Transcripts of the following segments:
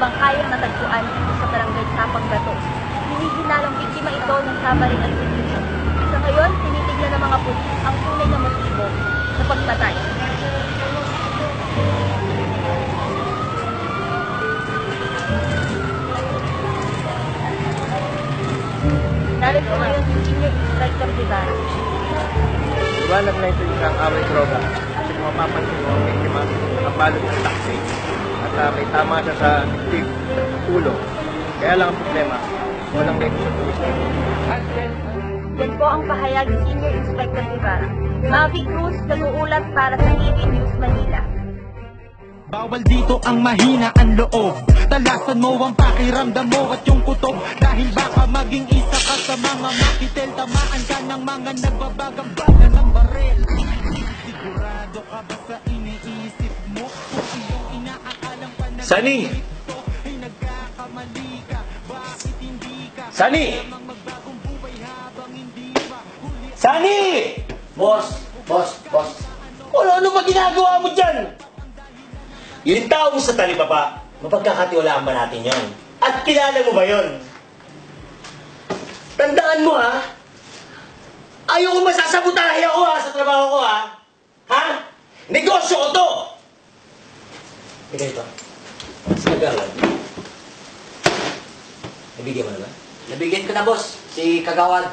bangkayang natagpuan dito sa barangay Sapang Bato. Hinihinalang biktima ito ng sabaling at confusion. Sa ngayon, tinitignan ng mga pulis ang tunay na motibo sa pagpatay. Narito ngayon si Senior Inspector Rivera. Iwalag na ito isang away droga. Kasi kung mapapansin mo, ang biktima nakabalot ng taxi. At may tama siya sa tip, ulo. Kaya lang ang problema, walang leg sa pulis. Yan po ang pahayag ni Senior Inspector Rivera. Mavi Cruz, nag-uulat para sa TV News Manila. Bawal dito ang mahina ang loob. Talasan mo ang pakiramdam mo at yung kutob. Dahil baka maging isa ka sa mga makitel. Tamaan ka ng mga nagbabagang-baga ng barel. Sigurado ka ba sa iniisip mo? Kung iyong inaakalang panahon Sunny! ay nagkakamali ka. Bakit hindi ka Sunny! magbagong buhay habang hindi pa huli? Sunny! Boss! Ano ba ginagawa mo dyan? Yung taong sa talipapa, mapagkakatiwalaan ba natin yon? At kilala mo ba yon? Tandaan mo ha, ayoko masasabotahe ako ha sa trabaho ko ha. Ha? Negosyo ko to! Ika ito. Sinagalan. Nabigyan mo na ba? Nabigyan ko na, boss. Si Kagawad.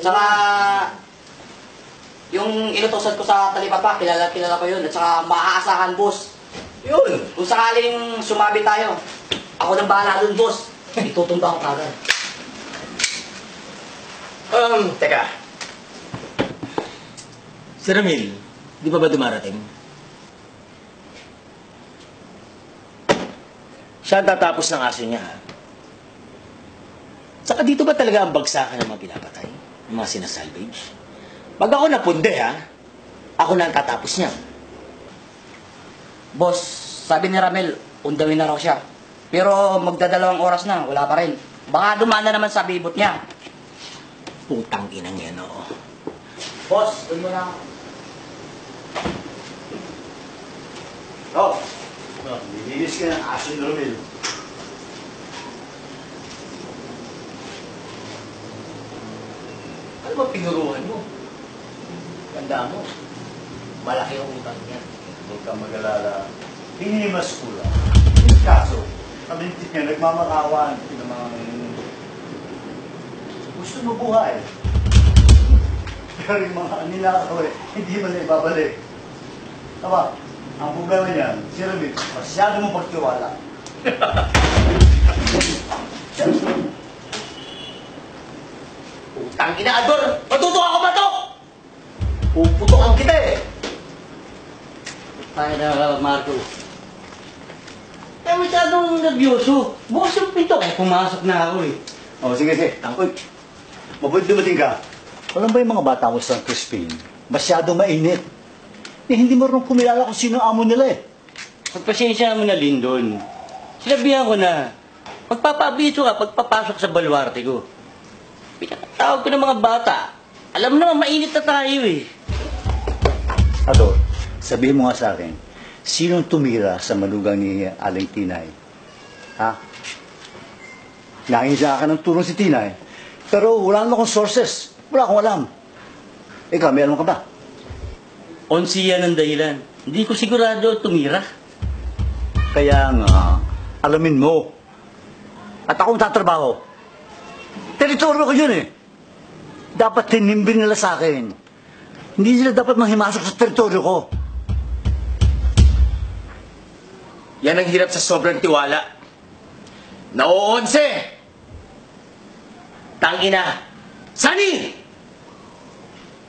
Saka, yung inutosan ko sa talipapa, kilala ko yun. At saka, maaasahan, boss. Yun! Kung sakaling sumabi tayo, ako nang bahala dun, boss. Itutumba ko kagad. Teka. Si Ramil, di pa ba dumarating? Siya ang tatapos ng aso niya, ha? Saka dito ba talaga ang bagsakan ng mga pinapatay? Ng mga sinasalvage? Pag ako napunde, ha? Ako na ang tatapos niya. Boss, sabi ni Ramel, undawin na raw siya. Pero magdadalawang oras na, wala pa rin. Baka dumaan na naman sa bibot niya. Putang inang yan, oo. Boss, dun mo na ako. Oh, nilinis ka ng aso ni Romel. Ano ba pinuruhan mo? Ganda mo. Malaki ang utang niya. Huwag kang mag-alala. Hindi niya maskula. Kaso, kamintit niya, nagmamakawan. Gusto mo buhay. Pero yung mga ninakawin, hindi mo na ibabalik. Tama, ang problema niyan, si Ramil, masyado mong pagtiwala. Utang ina, Ador! Matutuwa ako ba to? Puputokan kita eh! Tayo na, Marco. Eh, masyadong nervyoso. Bukas yung pinto. Eh, pumasok na ako eh. Oh, sige. Uy, mabuti dumating ka. Alam ba yung mga bata mo sa Crispin? Masyado mainit. Eh, hindi mo rin kumilala kung sino ang amo nila eh. Pagpasensya mo na, Lindon. Sinabihan ko na, pagpapabiso ka, pagpapasok sa baluarte ko. Pinakatawag ko ng mga bata. Alam mo naman, mainit na tayo eh. Ador, sabihin mo nga sa akin, sinong tumira sa malugang ni Aling Tinay? Ha? Nangin sa akin ng tulong si Tinay. Pero wala naman akong sources. Wala akong alam. Ikaw, may alam ka ba? Onsiya ng dahilan. Hindi ko sigurado tumira. Kaya nga, alamin mo. At akong tatrabaho. Teritoryo ko yun eh. Dapat tinimbin nila sa akin. Hindi sila dapat manghimasok sa teritoryo ko. Yan ang hirap sa sobrang tiwala. Nauonse! Tangina! Sunny!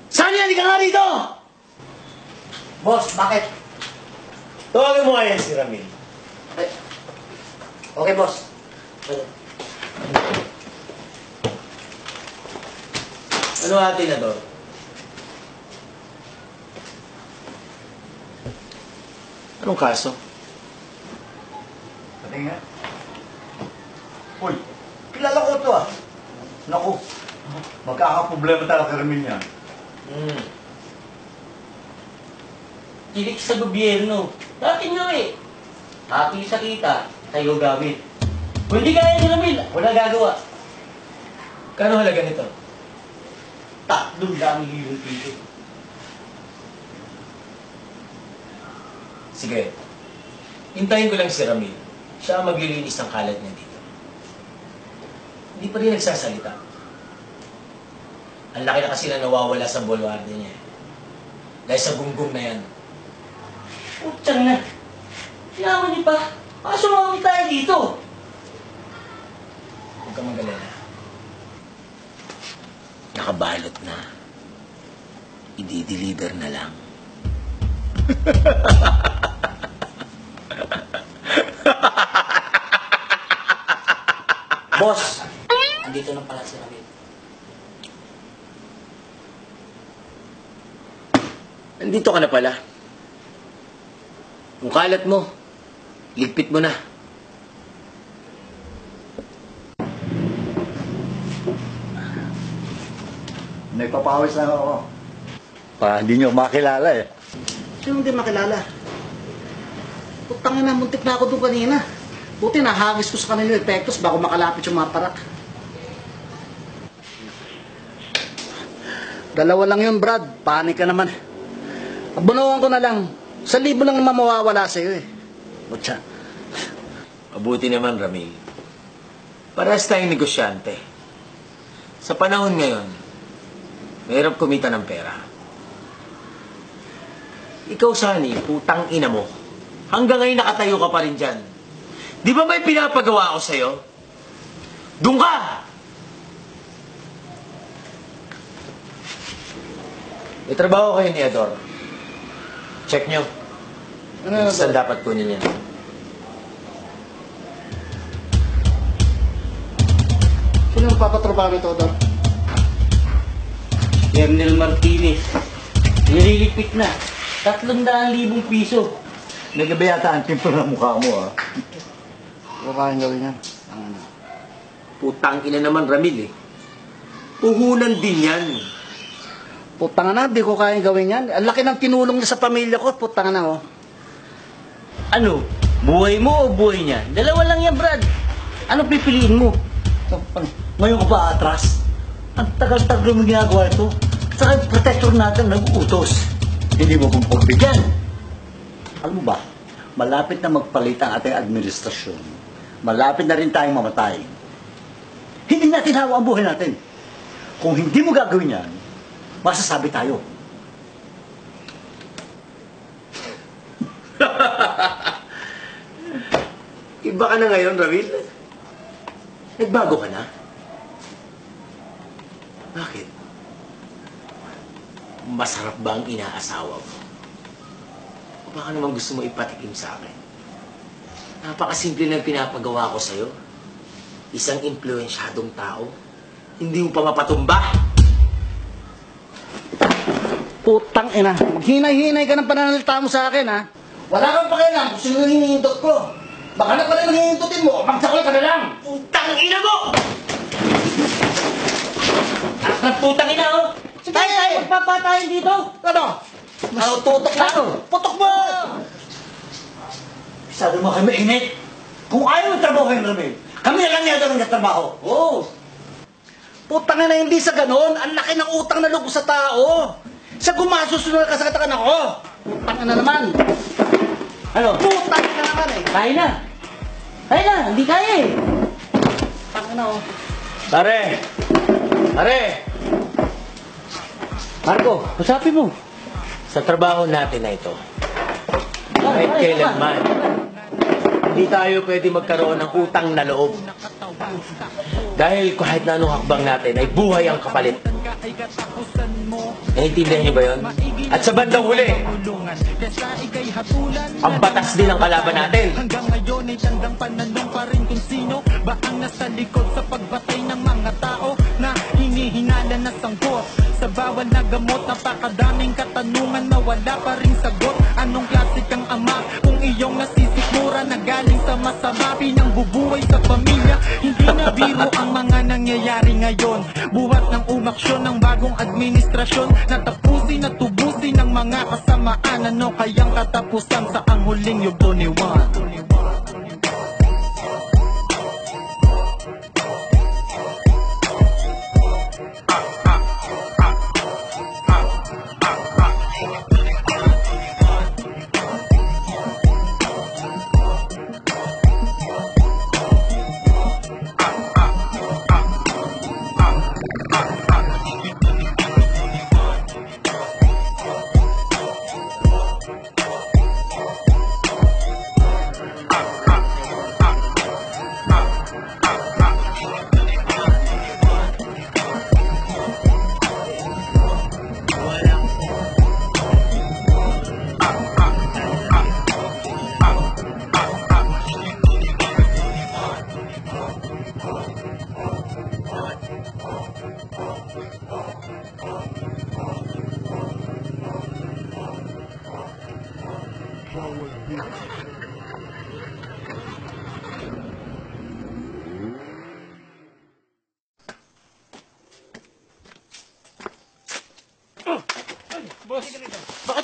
Sunny, halika nga rito! Boss, bakit? Tawagin mo nga yan si Ramil. Eh, okay, boss. Ano atin na doon? Anong kaso? Pati nga. Uy, kilala ko ito ah. Naku, magkakaproblema talaga kami niya. Kilik sa gobyerno. Dati nyo eh. Happy sa kita, kayo gamit. Kung hindi kaya ni Ramil, wala gagawa. Kano halaga nito? 3,000,000 piso. Sige. Hintayin ko lang si Ramil. Siya ang maglilinis ng kalat niya dito. Hindi pa rin nagsasalita. Ang laki na kasi na nawawala sa bulwarde niya. Dahil sa gunggong na yan. Putsang na. Yaman niyo pa. Baka sumami tayo dito. Huwag kang magalala. Nakabalot na. I-deliver na lang. Boss, andito na pala si Ramil. Nandito ka na pala. Kung kalat mo, ligpit mo na. Nagpapawis lang ako. Para hindi nyo makilala eh. Sino hindi makilala? Putang na, muntik na ako doon kanina. Buti nahagis ko sa kanila yung epektos bago makalapit yung mga parak. Dalawa lang yun, Brad. Panik ka naman. Abunuhan ko na lang. 1,000 lang naman mawawala sa'yo eh. Butya. Mabuti naman, Ramil. Parehas tayong negosyante. Sa panahon ngayon, mahirap kumita ng pera. Ikaw, Sunny, putang ina mo. Hanggang ngayon nakatayo ka pa rin dyan. Di ba may pinapagawa ako sa'yo? Doon ka! May trabaho kayo ni Ador. Check nyo. Ano Saan dapat kunin yan? Sino ang papatrabaho nito, Doc? Colonel Martinez. Nililigpit na. 300,000 piso. Nagabi yata ang timpla ng mukha mo ah. Huwag kayang gawin yan. Ano? Putang ina naman, Ramil eh. Puhunan din yan. Putang na, di ko kayang gawin yan. Ang laki ng tinulong niya sa pamilya ko. Putang na, oh. Ano? Buhay mo o buhay niya? Dalawa lang yan, Brad. Ano pipiliin mo? Ngayon ka pa atras. Ang tagal-tagal mo ginagawa ito. Saka yung protector natin nag-uutos. Hindi mo kong pagbigyan. Alam mo ba, malapit na magpalit ang ating administrasyon. Malapit na rin tayong mamatay. Hindi natin hawa ang buhay natin. Kung hindi mo gagawin yan, masasabi tayo. Iba ka na ngayon, Ramil. Nagbago ka na? Bakit? Masarap ba ang inaasawa mo? O baka naman gusto mo ipatikim sa akin? Napakasimple ng pinapagawa ko sa'yo. Isang impluensyadong tao. Hindi mo pa mapatumba. Putang ina. Maghinay-hinay ka ng pananalita mo sa akin, ha? Wala kang pakialam kung sino yung hinihindot ko. Baka na pala yung hihindutin mo, magsakol ka na lang. Putang ina mo! Ang putang ina, oh! Sige, Tayo, magpapatayin dito! Ano? Mas tutok na ako. Putok mo! Sabi mo kami mainit. Kung ayaw mo trabaho yung Ramil, kami na lang yata ng trabaho. Oo. Putang ina, hindi sa ganon. Ang laki ng utang na loob sa tao. Sa gumasusunod ka sa katakan ako. Putang ina naman. Ano? Putang ina naman eh. Kaya na! Kaya na! Hindi kaya eh! Putang ina, oh. Pare! Pare! Marco, usapin mo. Sa trabaho natin na ito, kahit kailanman, hindi tayo pwede magkaroon ng utang na loob. Dahil kahit na anong hakbang natin ay buhay ang kapalit. Naiintindihan niyo ba yun? At sa bandang huli, ang batas din ang kalaban natin. Hanggang ngayon ay tanggang pananong pa rin kung sino ba ang nasa likod sa pagbatay ng mga tao na hinihinala na sangkot sa bawal na gamot. Napakadaming katanungan na wala pa rin sagot. Anong klase kang ama kung iyong nasisikmura na galing sa masama pinang bubuhay sa pamilya? Hindi na biro ang mga nangyayari ngayon. Buhat ng umaksyon ng bagong administrasyon na tapusin at tubusin ng mga kasamaan. Ano kayang katapusan sa ang huling yugo ni Juan?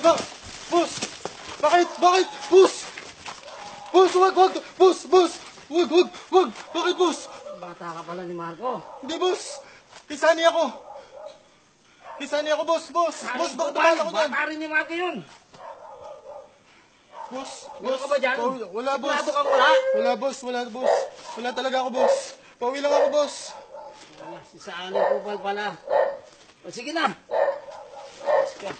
Boss! Bakit? Bakit? Boss! Boss, wag! Boss! Wag! Bakit, boss? Bata ka pala ni Marco. Hindi, boss! Isani ako, boss! Boss, bakit naman ako dyan? Bata rin ni Marco yun. Boss! Meron ka ba dyan? Wala, boss! Sigurado kang wala? Wala, boss! Wala talaga ako, boss! Pauwi lang ako, boss! Wala, si Saaling Kupal pala. O sige na. Sige.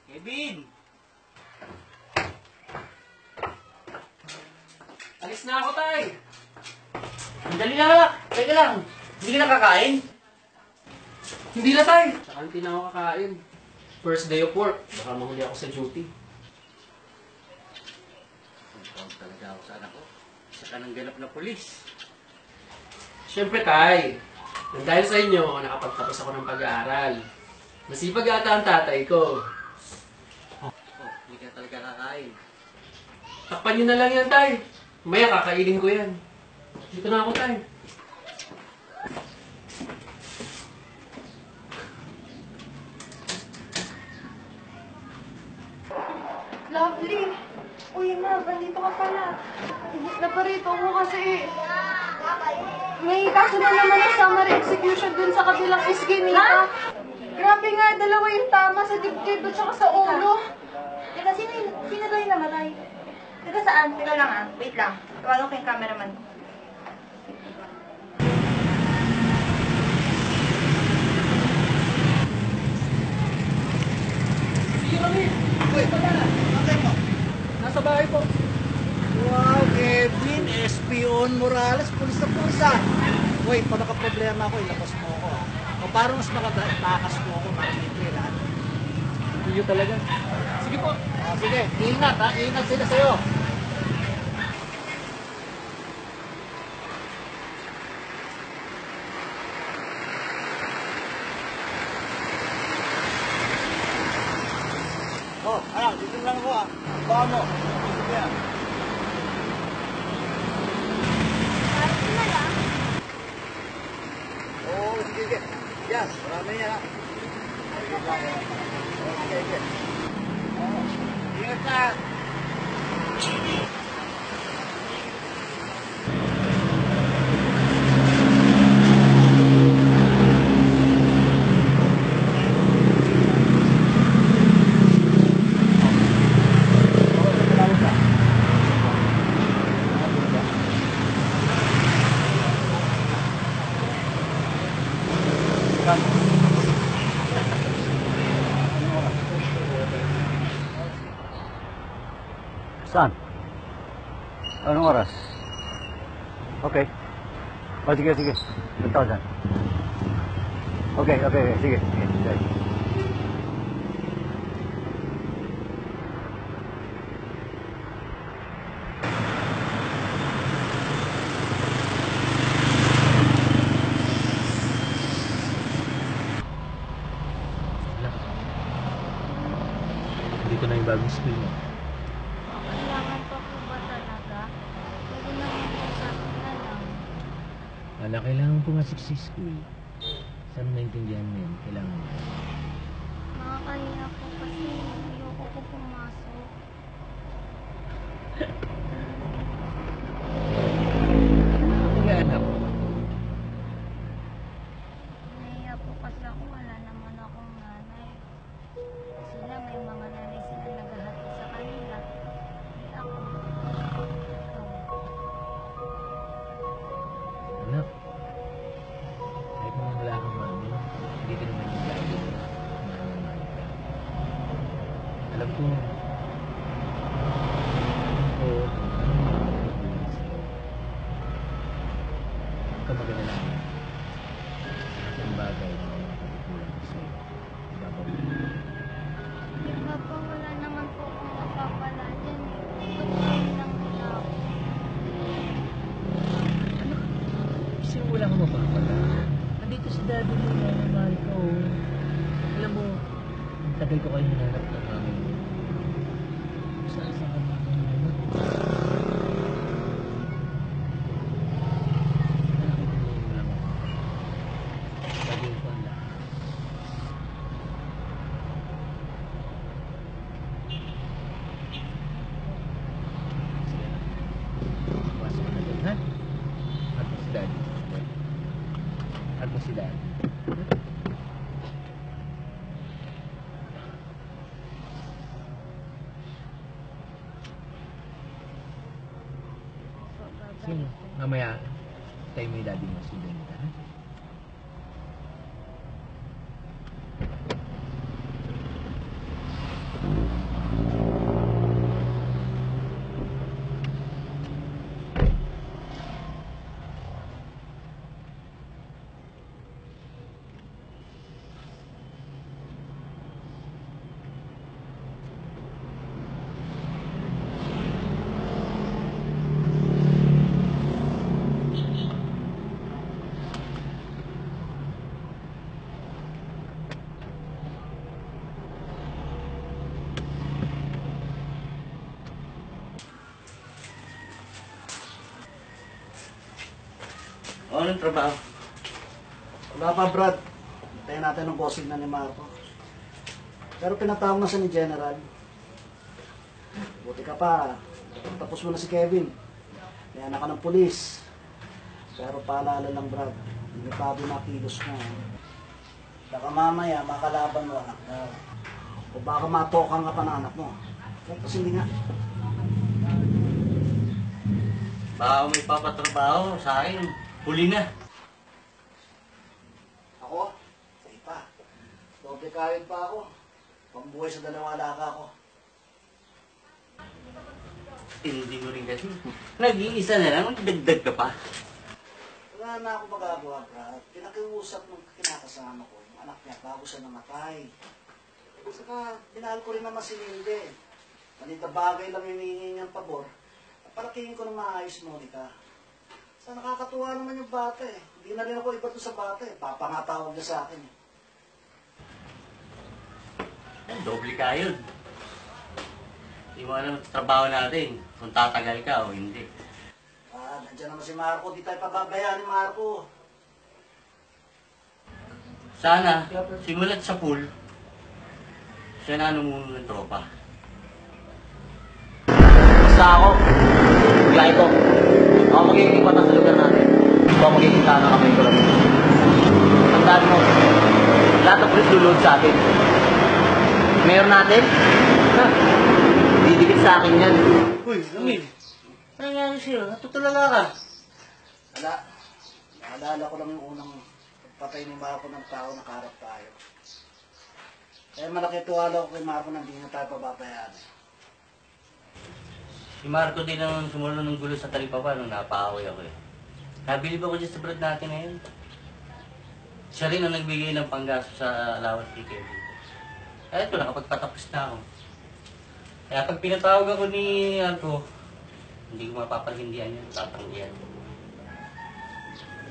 Kevin! Alis na ako, tay! Dali na lang. Teka lang. Hindi ka nakakain? Hindi na, tay! Tsaka hindi na ako kakain. First day of work. Baka mahuli ako sa duty. Tawag talaga ako sa anak ko. Isa ka ng ganap na pulis. Siyempre, tay. Nang dahil sa inyo, nakapagtapos ako ng pag-aaral. Masipag ata ang tatay ko. Oh, hindi ka talaga kakain. Takpan nyo na lang yan, tay. Maya kakainin ko yan. Dito na ako, tay. Lovely! Uy, ma, nandito ka pala. Naparito mo kasi. May kaso na naman ng summary execution dun sa kabilang iskinita. Grabe nga, dalawa yung tama sa dibdib at saka sa ulo. Teka, sino daw yung namatay? Teka, saan? Teka lang ah. Wait lang. Tawagan ko yung cameraman ko. Nasa bahay po. Wow, Kevin, Espion Morales, pulis na pulsa. Uy, pag nakaproblema ako, ilabas mo ako. O parang mas makatakas mo ako, makikita lahat. Hindi talaga. Sige po. Sige, ingat ha, ingat sila sa'yo. Oh, anak, dito lang ako ah. Baka mo. Dito yan. Oo, sige. Yan, marami yan ha. Sige lang. Sige. Ingat na. Saan? Anong oras? Okay. O, sige. Punta ko dyan. Okay. Sige. Dito na yung bagong school mo. Kailangan pa po ba talaga? Pwede naman po sa akin na lang. Wala, kailangan pumasok sa school. Saan maintindihan mo yan? Kailangan. Nakakahiya po kasi ayoko po pumasok. Wala, anak. Nahiya po kasi ako, wala naman akong nanay. Sila may mga nanay sila naghahati sa kanila. ka magalala. Ang bagay na mga katikulan ko sa'yo. Ibabawin mo. Papa, wala naman po akong mapapala dyan eh. Tutulong lang nila ako. Kasi wala kang mapapala. Nandito si daddy mo na mahal ka, oh. Alam mo, ang tagal ko kayo hinanap ng mami mo. Saan ka mga hinanap? Nakita mo yung lang ako. Gagawin ko ang lahat. Sige na. Pumasok ka na dyan, ha? At mo si daddy. At mo si daddy. Sino? Mamaya, tayo mo yung daddy mo, sundan kita, ha? O, anong trabaho? Wala pa, Brad. Hintayin natin ang bossing na ni Marco. Pero pinatawag na siya ni General. Buti ka pa. Tapos mo na si Kevin. May anak ka ng pulis. Pero paalala lang, Brad. Hindi pa na kilos mo. Baka mamaya makalaban mo anak mo. O baka matokan ka pa ng anak mo. Tapos hindi nga. Baka may papatrabaho sa akin. Huli na. Ako? Sige pa. Doble kayod pa ako. Pambuhay sa dalawang alaka ko. Hindi mo rin kasi. Nag-iisa na lang, dagdag ka pa. Wala na ako magagawa, Brad. Pinakiusap ng kinakasama ko, yung anak niya, bago siya namatay. Saka, binahal ko rin naman si Linde. Manita bagay lang yung hinihingi niyang pabor. Paratingin ko ng maayos, Monica. Sa nakakatuwa naman yung bata eh. Hindi na rin ako iba to sa bata eh. Papangatawag niya sa akin eh. Doble kayod. Hindi mo alam ang trabaho natin. Kung tatagal ka o hindi. Nandiyan naman si Marco. Di tayo pababayaan ni Marco. Sana, simulat sa pool, siya na numuno ng tropa. Basta ako, biyahe ko. Ako magiging patang sa lugar natin. Ako magiging sana kamay ko lang. Tandaan mo, lahat ng pulis lulod sa atin. Mayor natin, ha? Didikit sa akin yan. Uy, Ramil, ano nangyari sa'yo? Natutulala ka. Wala. Naalala ko lang yung unang patay ni Marco ng tao na karap tayo. Kaya malaki tuwala ko kay Marco na hindi na tayo pababayaan. Si Marco din ang sumulo ng gulo sa talipapa nung napaaway ako eh. Nabilib ako dyan sa brad natin ngayon. Siya rin ang nagbigay ng panggaso sa allowance kay Kevin. Kaya ito, nakapagpatapos na ako. Kaya pag pinatawag ako ni Marco, hindi ko mapapahindihan yan, tatanggihan.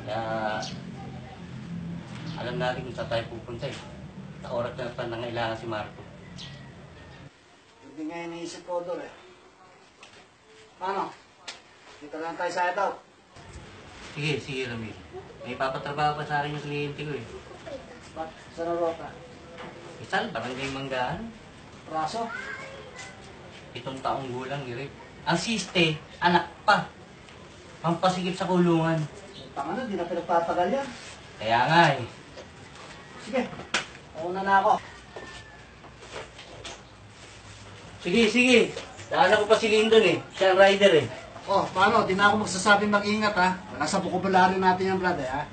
Kaya, alam natin kung saan tayo pupunta eh. Sa oras na pa nangailangan si Marco. Hindi nga iniisip ko doon eh. Paano? Dito lang tayo sa hideout. Sige, sige Ramil. May papatrabaho pa sa akin yung kliyente ko eh. Ba't? Saan ang rota? Isal, barangay Manggaan. Raso? 7 taong gulang ni Rick. Ang siste, anak pa. Pampasikip sa kulungan. Tanga na, di na pinagtatagal yan. Kaya nga eh. Sige, una na ako. Sige, sige. Daan ako pa si Lyndon eh. Siya ang rider eh. Oh, paano? Di na ako magsasabing mag-ingat ha. Nasa vocabulary natin yan, brother ha.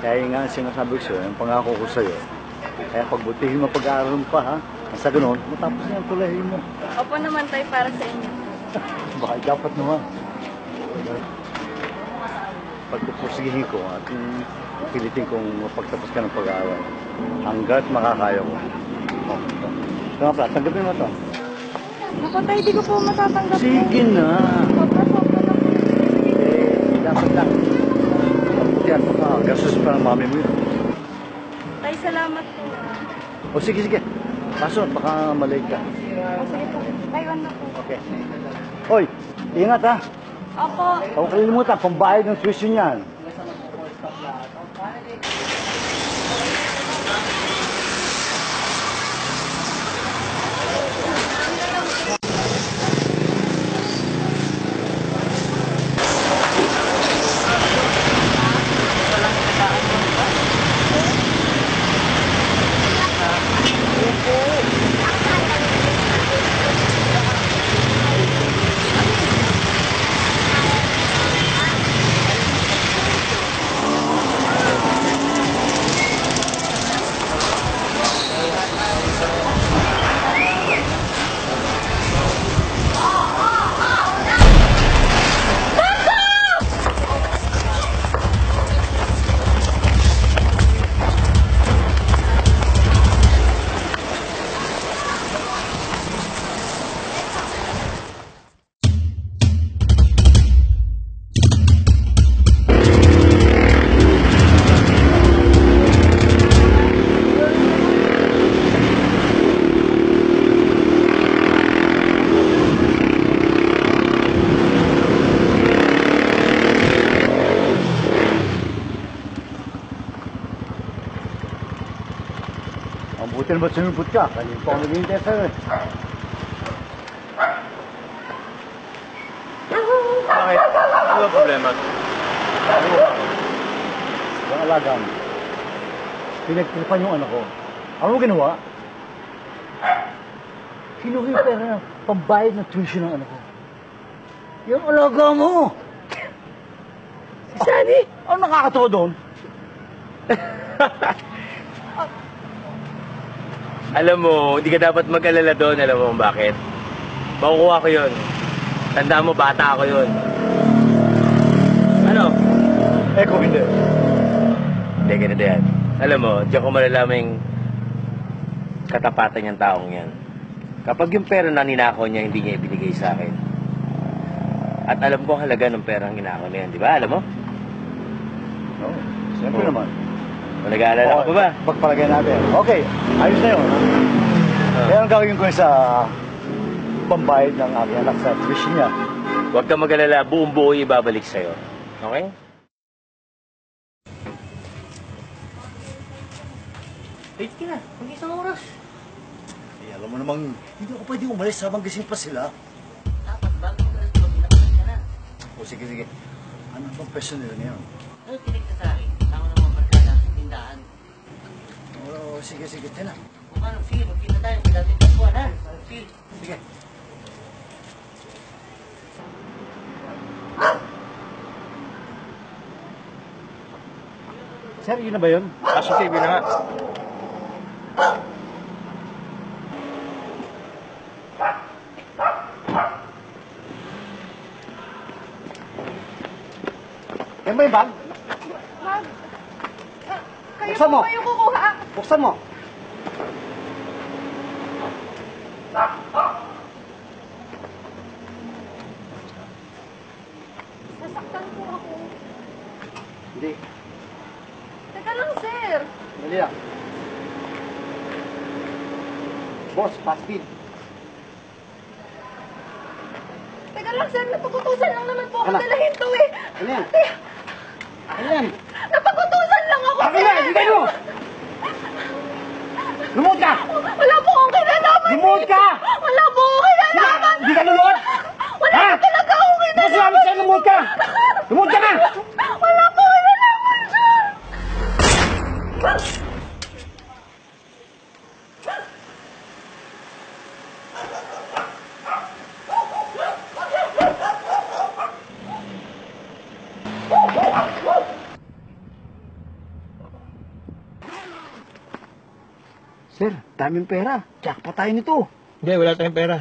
Kaya nga sinasabi ko sa'yo, yung pangako ko sa'yo, kaya pagbutihin mo pag-aaral mo pa, ha? Sa ganun, matapos na yung tulahin mo. Opo naman tayo para sa inyo. Baka dapat naman. Pagpupursigihin ko at pilitin kong mapagtapos ka ng pag-aaral hanggat makakaya ko. Ito nga pala, tanggapin mo ito. Naku tayo, di ko po matatanggap. Sige na. Sobra-sobra na po. Dapat lang. Yan, baka gastos pa ng mami mo yun. Tay, salamat po. O sige, sige. Pasok, baka malate ka. O sige po. Tayo na po. Okay. Hoy, ingat ha. Opo. Huwag kalimutan, pambayad ng tuition yan. Ang buti naman sumipot ka. Kanina pa ako nag-iintay sa'yo eh. Bakit? Ano ba problema? Yung alagang, pinagtripan yung anak ko. Ano mo ginawa? Kinuha yung pera ng pambayad ng tuition ng anak ko. Yung alaga mo! Si Sunny! Ano nakakatawa doon? Alam mo, hindi ka dapat mag-alala doon. Alam mo kung bakit? Makukuha ko yun. Tandaan mo, bata ako yun. Ano? Eh, kung hindi. Hindi, ganito yan. Alam mo, diyan ko malalaman yung katapatan niyang taong yan. Kapag yung pera na ninakaw niya, hindi niya ibinigay sa akin. At alam ko ang halaga ng perang ninakaw niya yan, di ba? Alam mo? Oo, siyempre naman. Nag-aalala ka pa ba? Pagpalagay natin. Okay, ayos na yun. Kaya ang gagawin ko sa pambayad ng aking anak sa tuition niya. Huwag ka mag-alala, buong buo ibabalik sa'yo. Okay? Late ka na, mag-isang oras. Eh, alam mo namang, hindi ako pwede umalis habang gising pa sila. Dapat bago ka rin pinakalis ka na. O sige, sige. Ano bang peso nila ngayon? Ano tinig ka sa akin? Tama naman barkada sa tindahan. Oo, sige, sige. Tena. Kung ano, fee, magkita tayo. May dating kasuhan, ha? Fee. Sige. Sir, yun na ba yun? Nasa TV na nga. Yan ba yung bag? Mag, kayo Buksan po mo. ba yung kukuha? Buksan mo. Nasaktan po ako. Hindi. Teka lang, sir. Dali lang. Boss, fast feed. Teka lang, sir. Napagutusan lang naman po ako Ano? dalahin to eh. Ano yan? Ano yan? Napagutusan lang ako, Ano sir. yan? Hindi mo! Lumuhod ka! Wala po akong kinalaman! Hindi ka lumuhod? Wala Ha? po talaga akong kinalaman! Gusto namin sa'yo, lumuhod ka! Lumuhod ka na! Wala po akong kinalaman, sir! Sir, daming pera. Jackpot tayo nito. Hindi, wala tayong pera.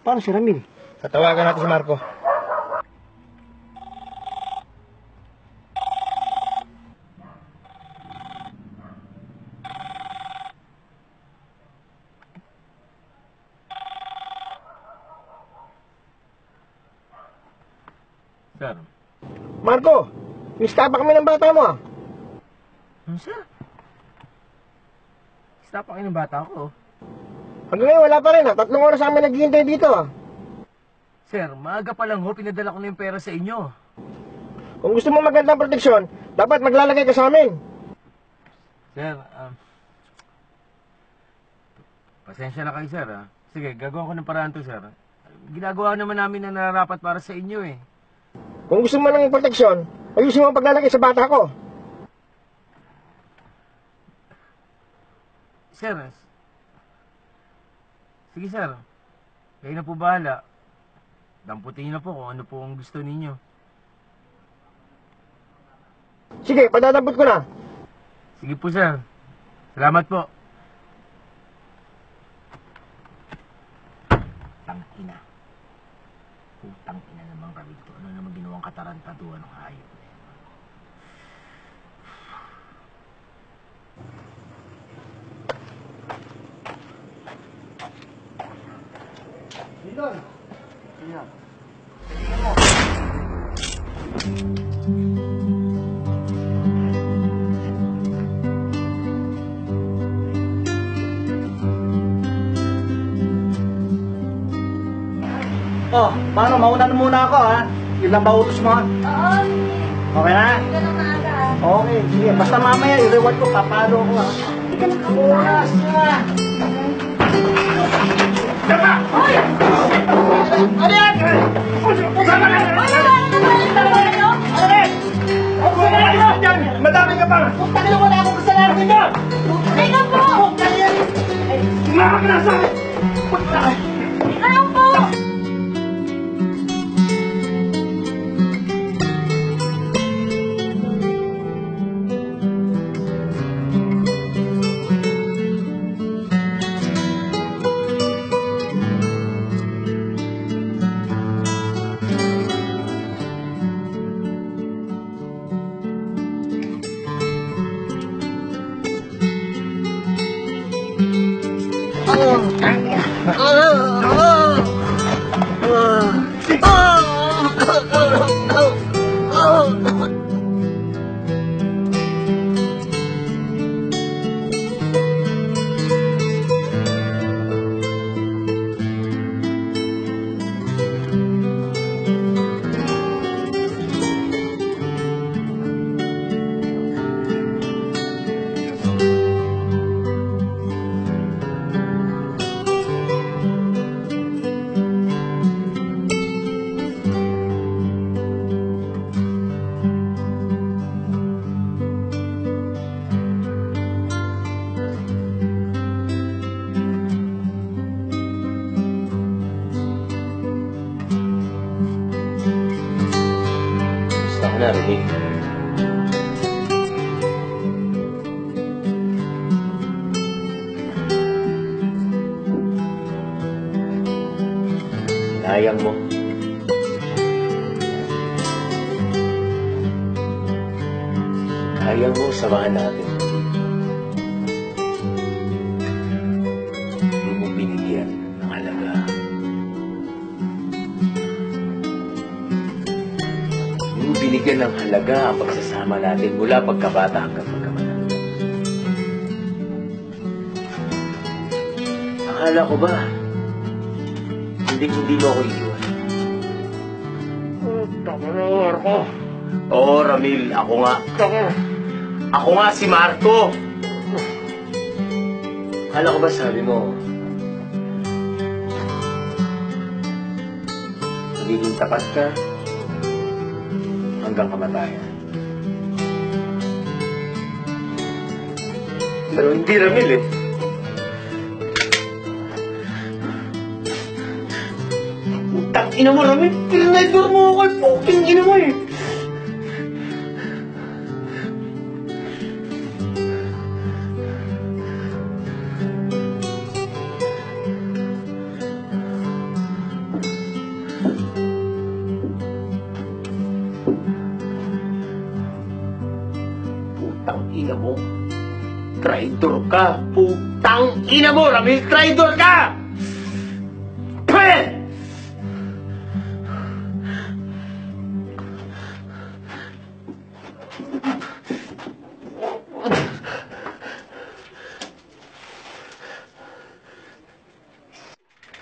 Paano si Ramil? Tatawagan natin si Marco. Sir. Marco, nistapa kami ng bata mo ah. Ano, sir? Stop ang ng bata ko. Hanggang ngayon wala pa rin ah. 3 oras kami naghihintay dito ah. Sir, maaga pa lang ho, pinadala ko na yung pera sa inyo. Kung gusto mo magandang proteksyon, dapat maglalagay ka sa amin. Sir, pasensya na kayo, sir, ah. Sige, gagawa ko ng paraan to, sir. Ginagawa naman namin na nararapat para sa inyo, eh. Kung gusto mo ng proteksyon, ayusin mo ang paglalagay sa bata ko. Sir, sige, sir. Kayo na po bahala. Damputin niyo na po kung ano po ang gusto ninyo. Sige, padadampot ko na. Sige po, sir. Salamat po. Tangina. Putang ina namang Ramil to. Ano naman ginawang katarantaduhan ng hayop? Lindon! Oh, paano? Mauna na muna ako, ha? Yun lang ba utos mo? Oo, Okay na? ganun na aga. Okay, sige. Basta mamaya, i-reward ko, papalo ko, ha? Hindi ka nakabukas. Ano yan? Usama ka! Madami ka pa! Putang ina, wala akong kasalanan dito! Teka po! Sumama ka na sa akin! Putang! Teka lang po! Gusto ko na, Ramil. Sayang mo. Sayang mo, samahan natin. Hindi mo binigyan ng halaga. Hindi mo binigyan ng halaga ang pagsasama natin mula pagkabata hanggang pagkamatanda. Akala ko ba, hindi mo ako iiwan. Oo, Ramil, ako nga. Ako nga si Marco. Akala ko ba sabi mo, magiging tapat ka hanggang kamatayan. Pero hindi Ramil eh. Putang ina mo, Ramil! Pinanaydor mo ako kay puking ina mo eh! Putang ina mo! Traidor ka! Putang ina mo, Ramil! Traidor ka! Pwede!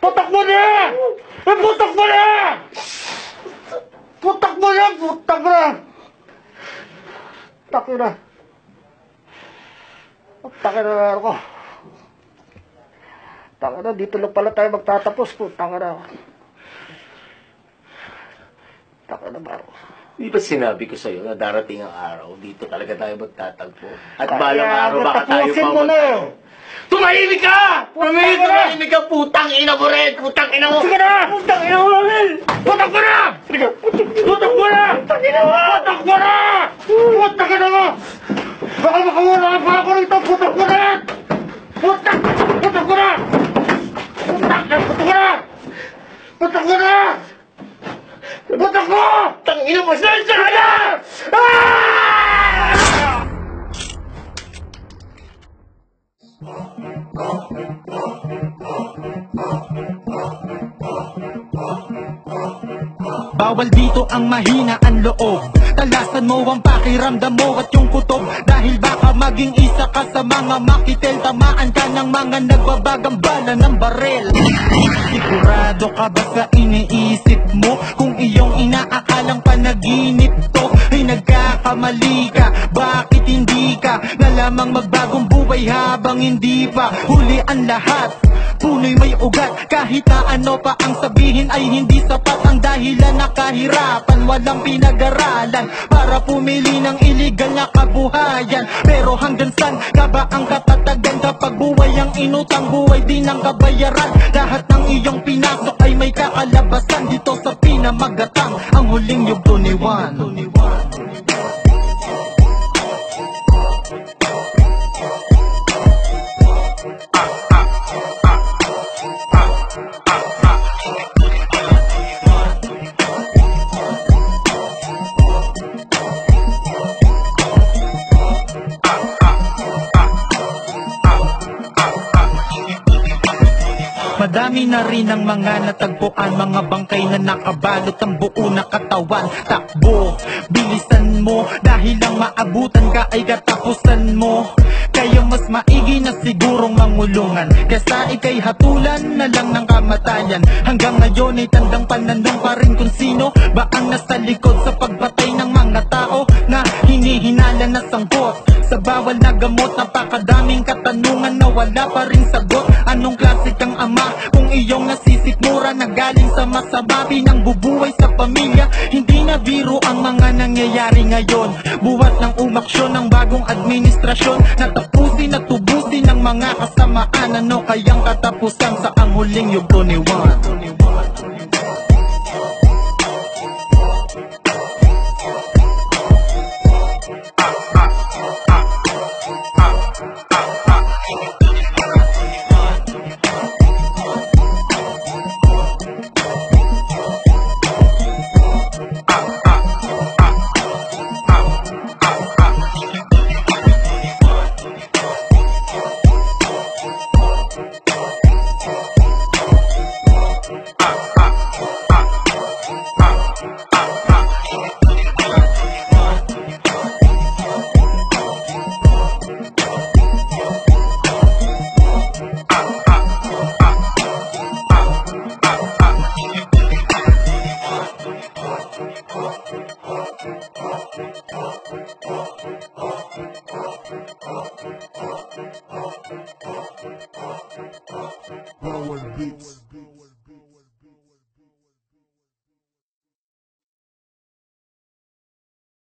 Putak mo na! Putak mo na! Putak mo na! Putak mo na! Taki na! Taki na ako. Taki na, dito lang pala tayo magtatapos. Putang na. Taki na ba ako? Di ba sinabi ko sa'yo na darating ang araw, dito talaga tayo magtatagpo? At balang araw baka tayo pa Tumahimik ka! Tumahimik ka! Putang ina mo rin! Putang ina mo! Sige na! Putang ina mo, Ramil! Putak mo na! Sige, putak mo na! Putang ina mo! Putak mo na! Putak ina mo! Baka makamura ka pa ako rito! Putak mo na! Putak! Putak mo na! Putak! Putak mo na! Putak mo na! Putak mo! Putang ina mo! Saan ka na? Bawal dito ang mahina ang loob. Talasan mo ang pakiramdam mo at yung kutob. Dahil baka maging isa ka sa mga makitel. Tamaan ka ng mga nagbabagang bala ng barel. Sigurado ka ba sa iniisip mo? Kung iyong inaakalang panaginip to ay nagkakamali ka. Bakit hindi ka na lamang magbagong buhay habang hindi pa huli ang lahat? Punoy may ugat, kahit na ano pa ang sabihin ay hindi sapat ang dahilan na kahirapan. Walang pinag-aralan para pumili ng iligal na kabuhayan. Pero hanggang saan ka ba ang katatagan kapag buhay ang inutang, buhay din ang kabayaran? Lahat ng iyong pinasok ay may kakalabasan. Dito sa pinamagatang ang huling yugto ni Juan. Madami na rin ang mga natagpuan, mga bangkay na nakabalot ang buo na katawan. Takbo, bilisan mo, dahil lang maabutan ka ay katapusan mo. Kaya mas maigi na sigurong mangulungan kaysa ikay hatulan na lang ng kamatayan. Hanggang ngayon ay tandang panandang pa rin kung sino ba ang nasa likod sa pagpatay ng mga tao na hinihinala na sangkot sa bawal na gamot. Napakadaming katanungan na wala pa rin sagot. Anong klase kang ama kung iyong nasisikmura na galing sa masama ng bubuhay sa pamilya? Hindi na biro ang mga nangyayari ngayon. Buhat ng umaksyon ng bagong administrasyon na tapusin at tubusin ng mga kasamaan. Ano kayang katapusan sa ang huling yugto ni Juan?